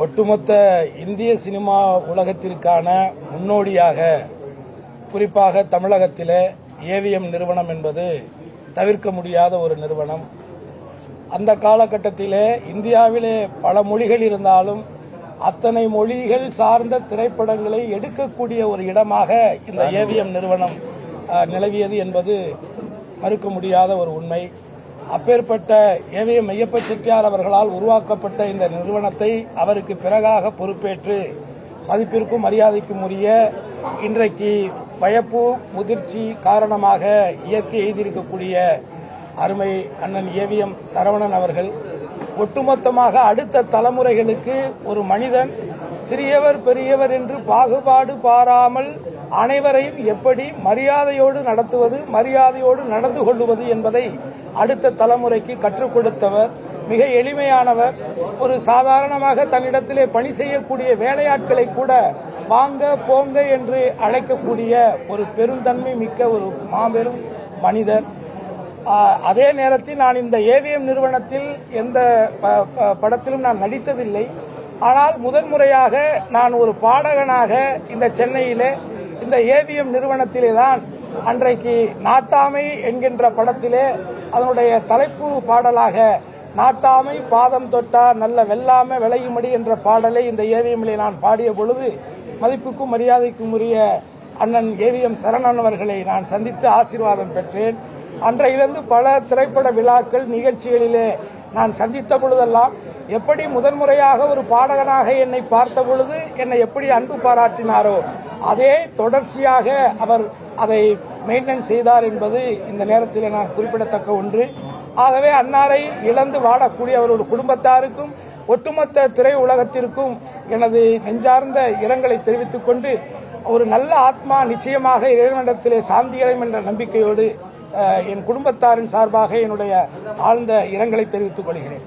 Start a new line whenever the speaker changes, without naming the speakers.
ஒட்டுமொத்த இந்திய சினிமா உலகத்திற்கான முன்னோடியாக குறிப்பாக தமிழகத்திலே ஏவிஎம் நிறுவனம் என்பது தவிர்க்க முடியாத ஒரு நிறுவனம். அந்த காலகட்டத்திலே இந்தியாவிலே பல மொழிகள் இருந்தாலும் அத்தனை மொழிகள் சார்ந்த திரைப்படங்களை எடுக்கக்கூடிய ஒரு இடமாக இந்த ஏவிஎம் நிறுவனம் நிலவியது என்பது மறுக்க முடியாத ஒரு உண்மை. அப்பேற்பட்ட ஏவிஎம் ஐயப்ப செட்டியார் அவர்களால் உருவாக்கப்பட்ட இந்த நிறுவனத்தை அவருக்கு பிறகாக பொறுப்பேற்று மதிப்பிற்கும் மரியாதைக்கும் உரிய இன்றைக்கு வயப்பு முதிர்ச்சி காரணமாக இயற்கை எய்திருக்கக்கூடிய அருமை அண்ணன் ஏவிஎம் சரவணன் அவர்கள் ஒட்டுமொத்தமாக அடுத்த தலைமுறைகளுக்கு ஒரு மனிதன் சிறியவர் பெரியவர் என்று பாகுபாடு பாராமல் அனைவரையும் எப்படி மரியாதையோடு நடத்துவது, மரியாதையோடு நடந்து கொள்வது என்பதை அடுத்த தலைமுறைக்கு கற்றுக் கொடுத்தவர். மிக எளிமையானவர். ஒரு சாதாரணமாக தன்னிடத்திலே பணி செய்யக்கூடிய வேலையாட்களை கூட வாங்க போங்க என்று அழைக்கக்கூடிய ஒரு பெருந்தன்மை மிக்க ஒரு மாபெரும் மனிதர். அதே நேரத்தில் நான் இந்த ஏவிஎம் நிறுவனத்தில் எந்த படத்திலும் நான் நடித்ததில்லை. ஆனால் முதன்முறையாக நான் ஒரு பாடகனாக இந்த சென்னையிலே இந்த ஏவிஎம் நிறுவனத்திலே தான் அன்றைக்கு நாட்டாமை என்கின்ற படத்திலே அதனுடைய தலைப்பு பாடலாக நாட்டாமை பாதம் தொட்டா நல்ல வெல்லாமை விளையுமடி என்ற பாடலை இந்த ஏவிஎம்மிலே நான் பாடிய பொழுது மதிப்புக்கும் மரியாதைக்கும் உரிய அண்ணன் ஏவிஎம் சரவணன் அவர்களை நான் சந்தித்து ஆசீர்வாதம் பெற்றேன். அன்றையிலிருந்து பல திரைப்பட விழாக்கள் நிகழ்ச்சிகளிலே நான் சந்தித்த பொழுதெல்லாம் எப்படி முதன்முறையாக ஒரு பாடகனாக என்னை பார்த்த பொழுது என்னை எப்படி அன்பு பாராட்டினாரோ அதே தொடர்ச்சியாக அவர் அதை மெயின்டைன் செய்தார் என்பது இந்த நேரத்தில் நான் குறிப்பிடத்தக்க ஒன்று. ஆகவே அன்னாரை இழந்து வாழக்கூடிய அவருடைய குடும்பத்தாருக்கும் ஒட்டுமொத்த திரை உலகத்திற்கும் எனது நெஞ்சார்ந்த இரங்கலை தெரிவித்துக் கொண்டு ஒரு நல்ல ஆத்மா நிச்சயமாக இறைவனிடத்திலே சாந்தியடையும் என்ற நம்பிக்கையோடு என் குடும்பத்தாரின் சார்பாக என்னுடைய ஆழ்ந்த இரங்கலை தெரிவித்துக் கொள்கிறேன்.